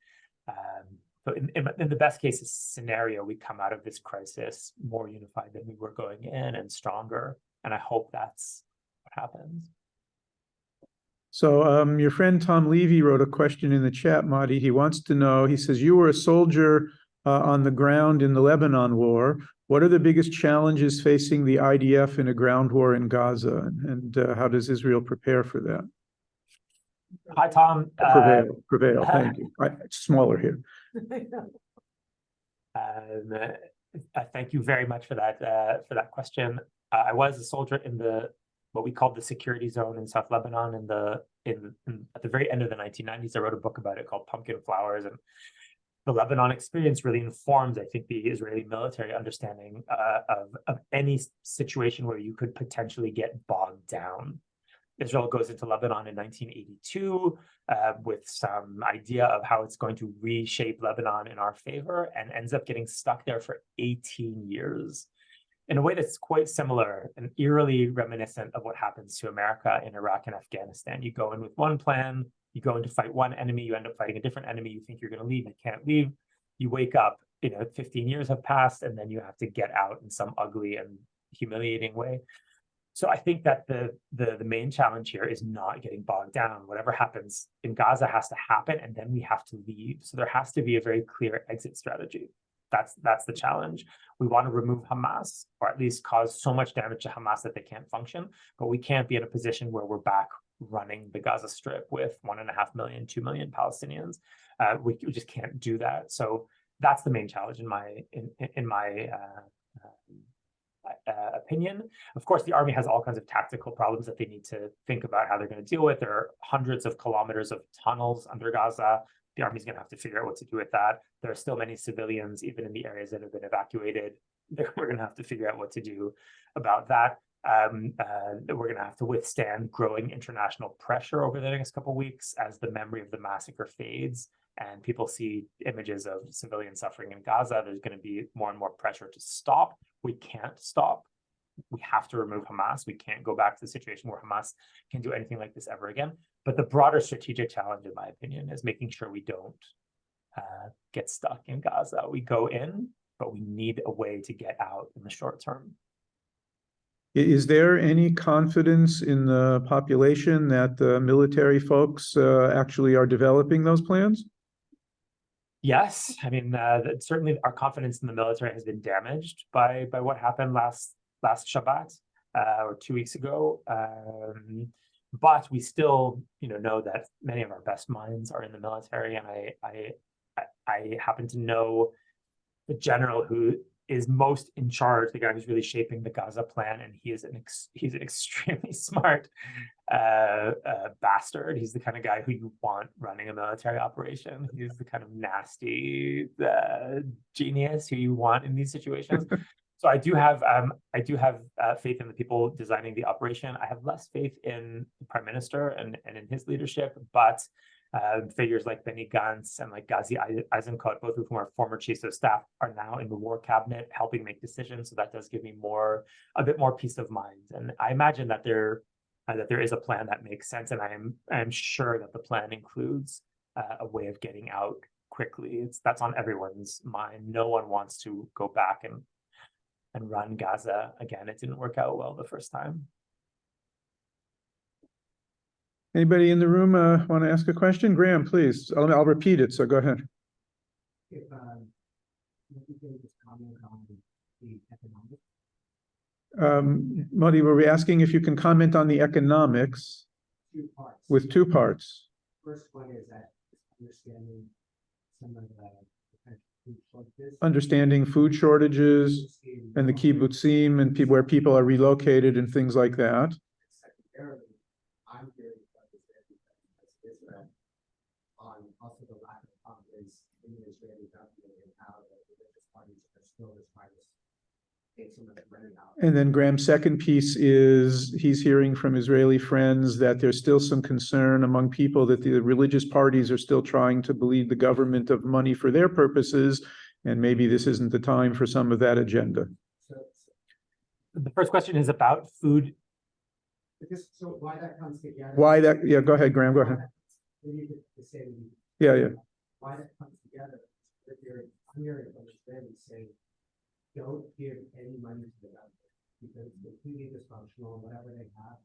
So in the best case scenario, we come out of this crisis more unified than we were going in and stronger. And I hope that's what happens. So your friend Tom Levy wrote a question in the chat, Matti. He wants to know, he says, you were a soldier on the ground in the Lebanon war. What are the biggest challenges facing the IDF in a ground war in Gaza? And how does Israel prepare for that? Hi, Tom. Prevail. Thank you. It's smaller here. Thank you very much for that question. I was a soldier in what we called the security zone in South Lebanon at the very end of the 1990s. I wrote a book about it called Pumpkin Flowers, and the Lebanon experience really informs, I think, the Israeli military understanding of any situation where you could potentially get bogged down. Israel goes into Lebanon in 1982 with some idea of how it's going to reshape Lebanon in our favor, and ends up getting stuck there for 18 years. In a way that's quite similar and eerily reminiscent of what happens to America in Iraq and Afghanistan. You go in with one plan, you go in to fight one enemy, you end up fighting a different enemy, you think you're going to leave, you can't leave. You wake up, 15 years have passed, and then you have to get out in some ugly and humiliating way. So I think that the main challenge here is not getting bogged down. Whatever happens in Gaza has to happen, and then we have to leave. So there has to be a very clear exit strategy. That's the challenge. We want to remove Hamas, or at least cause so much damage to Hamas that they can't function, but we can't be in a position where we're back running the Gaza Strip with 1.5 million, 2 million Palestinians. We just can't do that. So that's the main challenge in my opinion. Of course, the army has all kinds of tactical problems that they need to think about how they're going to deal with. There are hundreds of kilometers of tunnels under Gaza. The army's going to have to figure out what to do with that. There are still many civilians, even in the areas that have been evacuated. We're going to have to figure out what to do about that. We're going to have to withstand growing international pressure over the next couple of weeks as the memory of the massacre fades and people see images of civilian suffering in Gaza. There's going to be more and more pressure to stop. We can't stop. We have to remove Hamas. We can't go back to the situation where Hamas can do anything like this ever again. But the broader strategic challenge, in my opinion, is making sure we don't get stuck in Gaza. We go in, but we need a way to get out in the short term. Is there any confidence in the population that the military folks actually are developing those plans? Yes, I mean, certainly our confidence in the military has been damaged by what happened last Shabbat or 2 weeks ago. But we still, know that many of our best minds are in the military, and I happen to know the general who is most in charge, the guy who's really shaping the Gaza plan, and he's an extremely smart bastard. He's the kind of guy who you want running a military operation. He's the kind of nasty genius who you want in these situations. So I do have faith in the people designing the operation. I have less faith in the prime minister and in his leadership, but figures like Benny Gantz and like Gazi Eisenkot, both of whom are former chiefs of staff, are now in the war cabinet helping make decisions. So that does give me a bit more peace of mind. And I imagine that there is a plan that makes sense, and I am sure that the plan includes a way of getting out quickly. That's on everyone's mind. No one wants to go back and run Gaza again. It didn't work out well the first time. Anybody in the room want to ask a question? Graham, please. I'll repeat it, so go ahead. Matti, were we asking if you can comment on the economics with two parts? First one is that understanding some of the food shortages. Understanding food shortages and the kibbutzim and where people are relocated and things like that. Secondarily, I'm very focused Israel on also the lack of confidence in the Israeli government and how the religious parties are still trying to take some of the money out. And then Graham's second piece is he's hearing from Israeli friends that there's still some concern among people that the religious parties are still trying to bleed the government of money for their purposes, and maybe this isn't the time for some of that agenda. The first question is about food. So why that comes together? Why that? Yeah, go ahead, Graham. Go ahead. Yeah. Why that comes together? I'm hearing from Israelis saying, don't give any money to the government because it's completely dysfunctional and whatever they have,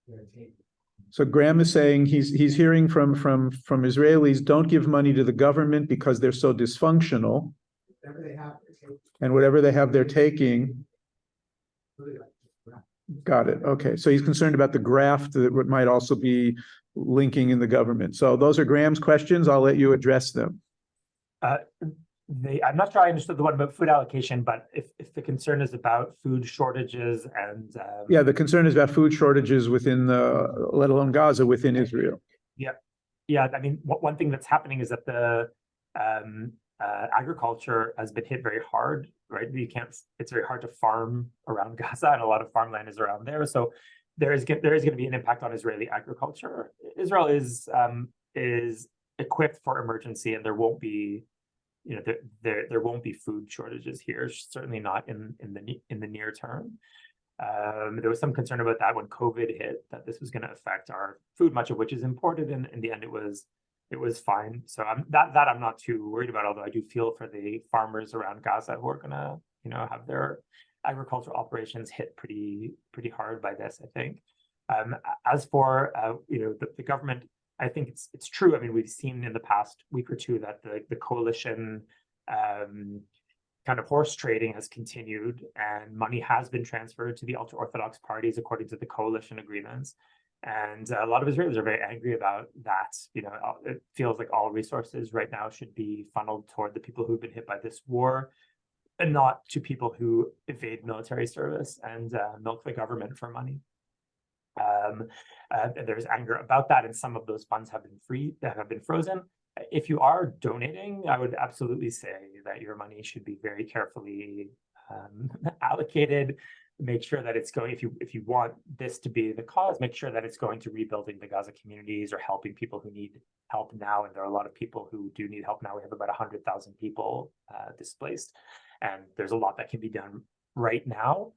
they're taking. So Graham is saying he's hearing from Israelis, don't give money to the government because they're so dysfunctional. Whatever they have, they're taking. And whatever they have, they're taking. Got it. Okay. So he's concerned about the graft that might also be linking in the government. So those are Graham's questions. I'll let you address them. I'm not sure I understood the one about food allocation, but if the concern is about food shortages and yeah, the concern is about food shortages within let alone Gaza, within Israel. Yeah. I mean, one thing that's happening is that the agriculture has been hit very hard, right? It's very hard to farm around Gaza, and a lot of farmland is around there. So there is going to be an impact on Israeli agriculture. Israel is equipped for emergency, and there won't be. There won't be food shortages here, certainly not in the near term. There was some concern about that when COVID hit, that this was going to affect our food, much of which is imported, and in the end it was fine. So I'm not too worried about, although I do feel for the farmers around Gaza who are going to have their agricultural operations hit pretty hard by this, I think. As for the government, I think it's true. I mean, we've seen in the past week or two that the coalition kind of horse trading has continued, and money has been transferred to the ultra-Orthodox parties according to the coalition agreements. And a lot of Israelis are very angry about that. It feels like all resources right now should be funneled toward the people who've been hit by this war, and not to people who evade military service and milk the government for money. There's anger about that, and some of those funds have been frozen. If you are donating, I would absolutely say that your money should be very carefully allocated. Make sure that it's going, if you want this to be the cause, make sure that it's going to rebuilding the Gaza communities or helping people who need help now. And there are a lot of people who do need help now. We have about 100,000 people displaced, and there's a lot that can be done right now.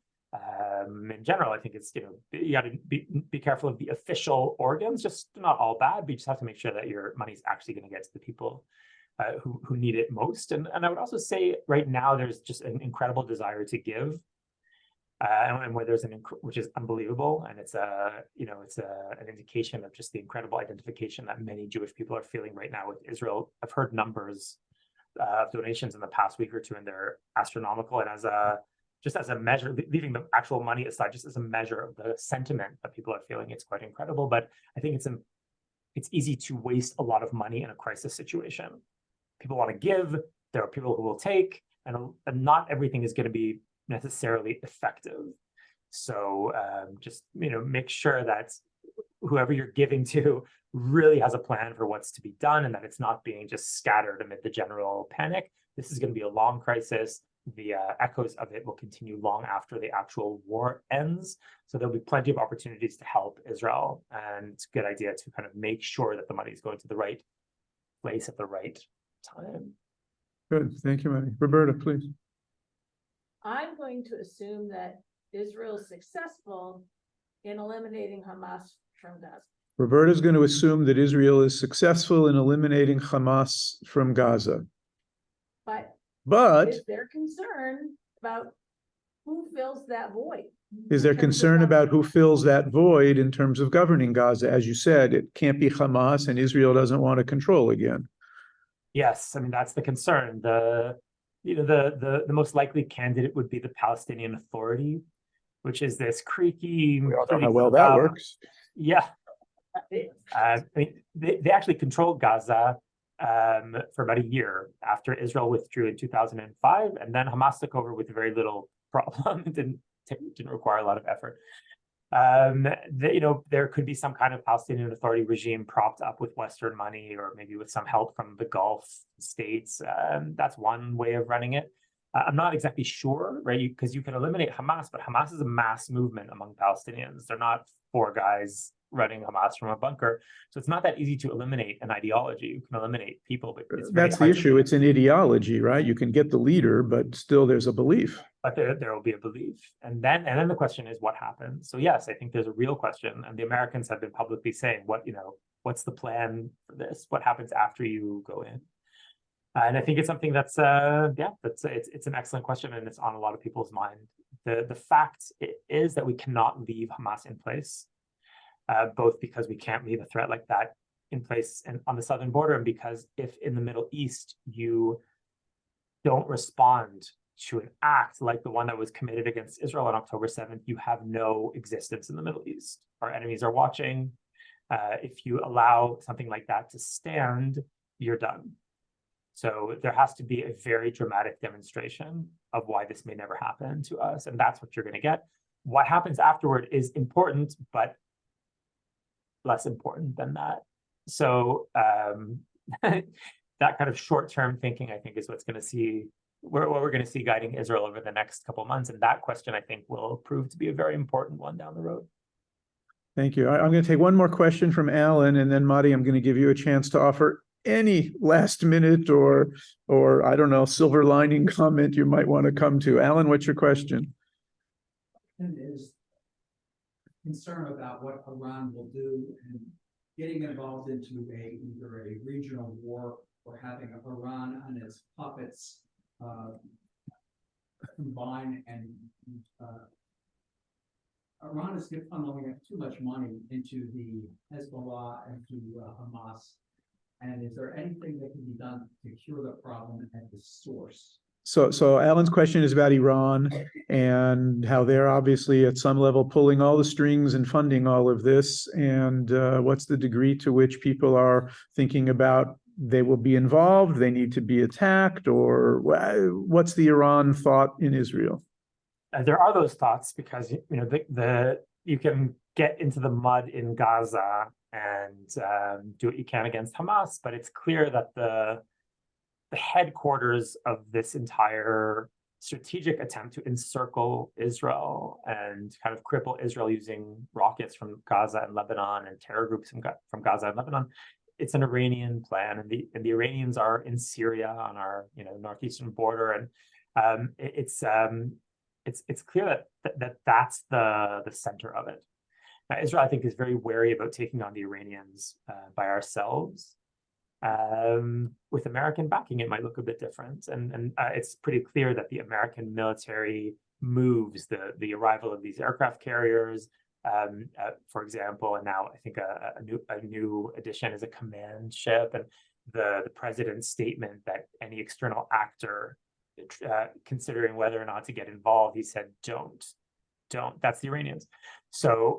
In general, I think it's, you got to be careful of the official organs, just not all bad, but you just have to make sure that your money is actually going to get to the people who need it most. And I would also say right now, there's just an incredible desire to give. And where there's which is unbelievable, and it's an indication of just the incredible identification that many Jewish people are feeling right now with Israel. I've heard numbers of donations in the past week or two, and they're astronomical. And as a measure, leaving the actual money aside, just as a measure of the sentiment that people are feeling, it's quite incredible. But I think it's easy to waste a lot of money in a crisis situation. People want to give. There are people who will take, and not everything is going to be necessarily effective. So just make sure that whoever you're giving to really has a plan for what's to be done, and that it's not being just scattered amid the general panic. This is going to be a long crisis. The echoes of it will continue long after the actual war ends. So there'll be plenty of opportunities to help Israel, and it's a good idea to kind of make sure that the money is going to the right place at the right time. Good, thank you, Matti. Roberta, please. I'm going to assume that Israel is successful in eliminating Hamas from Gaza. Roberta's going to assume that Israel is successful in eliminating Hamas from Gaza. But is there concern about who fills that void? Is there concern about who fills that void in terms of governing Gaza? As you said, it can't be Hamas, and Israel doesn't want to control again. Yes, I mean, that's the concern. the most likely candidate would be the Palestinian Authority, which is this creaky, We all know pretty how well that works. Yeah. I mean, they actually controlled Gaza for about a year after Israel withdrew in 2005, and then Hamas took over with very little problem. It didn't require a lot of effort. There could be some kind of Palestinian Authority regime propped up with Western money, or maybe with some help from the Gulf states. That's one way of running it. I'm not exactly sure, right? Because you can eliminate Hamas, but Hamas is a mass movement among Palestinians. They're not four guys running Hamas from a bunker. So it's not that easy to eliminate an ideology. You can eliminate people, but it's That's the issue. It's an ideology, right? You can get the leader, but still there's a belief. But there will be a belief. And then the question is what happens? So yes, I think there's a real question. And the Americans have been publicly saying, what's the plan for this? What happens after you go in? And I think it's something it's an excellent question, and it's on a lot of people's mind. The fact is that we cannot leave Hamas in place, both because we can't leave a threat like that in place and on the southern border, and because if in the Middle East you don't respond to an act like the one that was committed against Israel on October 7th, you have no existence in the Middle East. Our enemies are watching. If you allow something like that to stand, you're done. So there has to be a very dramatic demonstration of why this may never happen to us, and that's what you're going to get. What happens afterward is important, but less important than that. So that kind of short-term thinking, I think, is what we're going to see guiding Israel over the next couple of months, and that question, I think, will prove to be a very important one down the road. Thank you. I'm going to take one more question from Alan, and then Matti, I'm going to give you a chance to offer any last minute or I don't know, silver lining comment you might want to come to. Alan, what's your question? Is concern about what Iran will do and getting involved into either a regional war or having Iran and its puppets combine, and Iran is funneling too much money into the Hezbollah and to Hamas. And is there anything that can be done to cure the problem at the source? So Alan's question is about Iran and how they're obviously at some level pulling all the strings and funding all of this. And what's the degree to which people are thinking about they will be involved, they need to be attacked, or what's the Iran thought in Israel? There are those thoughts because you can get into the mud in Gaza and do what you can against Hamas, but it's clear that the headquarters of this entire strategic attempt to encircle Israel and kind of cripple Israel using rockets from Gaza and Lebanon and terror groups from Gaza and Lebanon, it's an Iranian plan, and the Iranians are in Syria on our northeastern border, and it's clear that that's the center of it. Now, Israel, I think, is very wary about taking on the Iranians by ourselves. With American backing, it might look a bit different, and it's pretty clear that the American military moves, the arrival of these aircraft carriers, for example, and now I think a new addition is a command ship, and the president's statement that any external actor considering whether or not to get involved, he said, don't. That's the Iranians. So,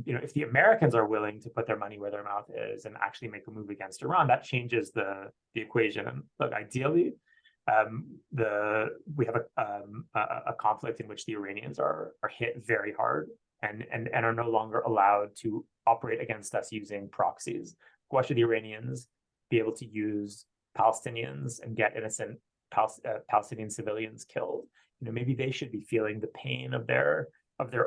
if the Americans are willing to put their money where their mouth is and actually make a move against Iran, that changes the equation. And look, ideally, we have a conflict in which the Iranians are hit very hard and are no longer allowed to operate against us using proxies. Why should the Iranians be able to use Palestinians and get innocent Palestinian civilians killed? Maybe they should be feeling the pain of their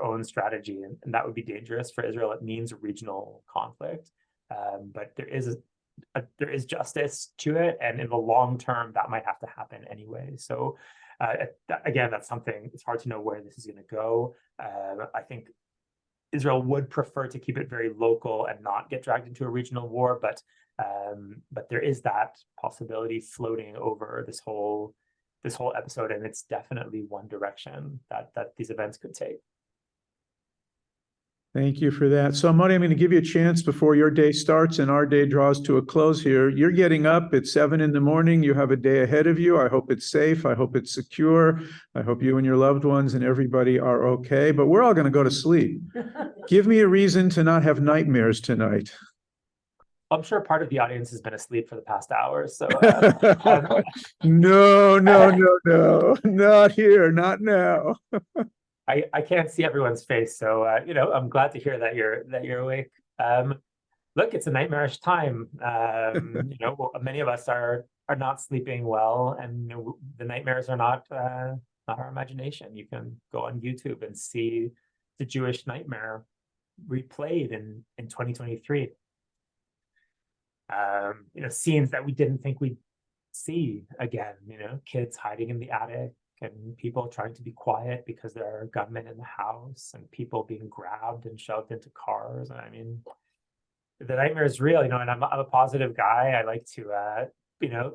own strategy, and that would be dangerous for Israel. It means a regional conflict, but there is justice to it, and in the long term, that might have to happen anyway. So, again, that's something. It's hard to know where this is going to go. I think Israel would prefer to keep it very local and not get dragged into a regional war, but there is that possibility floating over this whole episode, and it's definitely one direction that these events could take. Thank you for that. So, Matti, I'm going to give you a chance before your day starts and our day draws to a close here. You're getting up at 7 in the morning. You have a day ahead of you. I hope it's safe. I hope it's secure. I hope you and your loved ones and everybody are okay. But we're all going to go to sleep. Give me a reason to not have nightmares tonight. I'm sure part of the audience has been asleep for the past hour. So No, not here, not now. I can't see everyone's face, so I'm glad to hear that you're awake. Look, it's a nightmarish time. Many of us are not sleeping well, and the nightmares are not our imagination. You can go on YouTube and see the Jewish nightmare replayed in 2023. Scenes that we didn't think we'd see again. Kids hiding in the attic, and people trying to be quiet because there are gunmen in the house, and people being grabbed and shoved into cars. And I mean, the nightmare is real, and I'm a positive guy. I like to,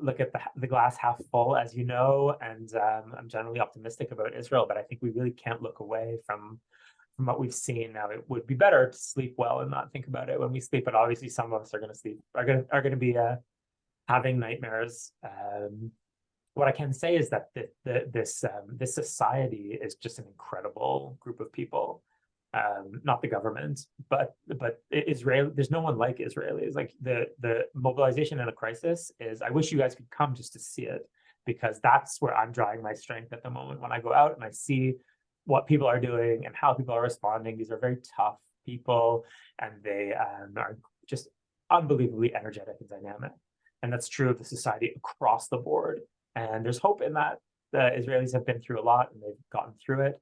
look at the glass half full, as you know, and I'm generally optimistic about Israel, but I think we really can't look away from what we've seen. Now, it would be better to sleep well and not think about it when we sleep, but obviously some of us are going to sleep, are going to be having nightmares. What I can say is that this society is just an incredible group of people. Not the government, but Israel. There's no one like Israelis. Like the mobilization in a crisis is. I wish you guys could come just to see it, because that's where I'm drawing my strength at the moment. When I go out and I see what people are doing and how people are responding, these are very tough people, and they are just unbelievably energetic and dynamic. And that's true of the society across the board. And there's hope in that. The Israelis have been through a lot and they've gotten through it.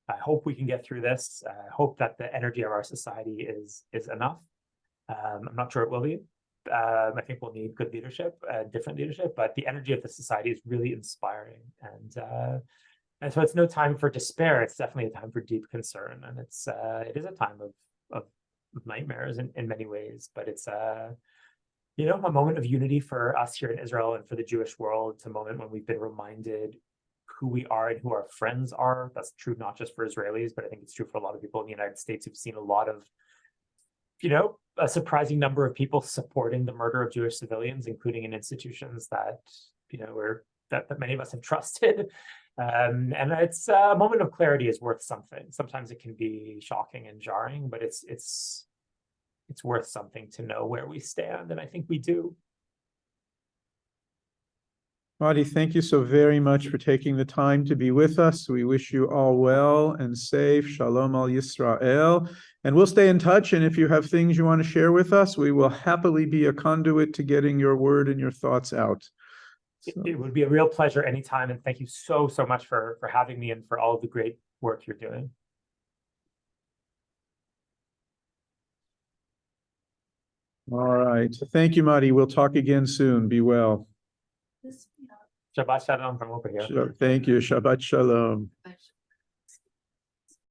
I hope we can get through this. I hope that the energy of our society is enough. I'm not sure it will be. I think we'll need good leadership, different leadership, but the energy of the society is really inspiring. And so it's no time for despair. It's definitely a time for deep concern. And it is a time of nightmares in many ways, but it's a moment of unity for us here in Israel and for the Jewish world. It's a moment when we've been reminded who we are and who our friends are. That's true not just for Israelis, but I think it's true for a lot of people in the United States who've seen a lot of, a surprising number of people supporting the murder of Jewish civilians, including in institutions that, that many of us have trusted. And it's a moment of clarity is worth something. Sometimes it can be shocking and jarring, but it's worth something to know where we stand, and I think we do. Matti, thank you so very much for taking the time to be with us. We wish you all well and safe. Shalom al Yisrael. And we'll stay in touch, and if you have things you want to share with us, we will happily be a conduit to getting your word and your thoughts out. So. It would be a real pleasure anytime, and thank you so much for having me and for all of the great work you're doing. All right. Thank you, Matti. We'll talk again soon. Be well. Shabbat shalom from over here. Thank you. Shabbat shalom.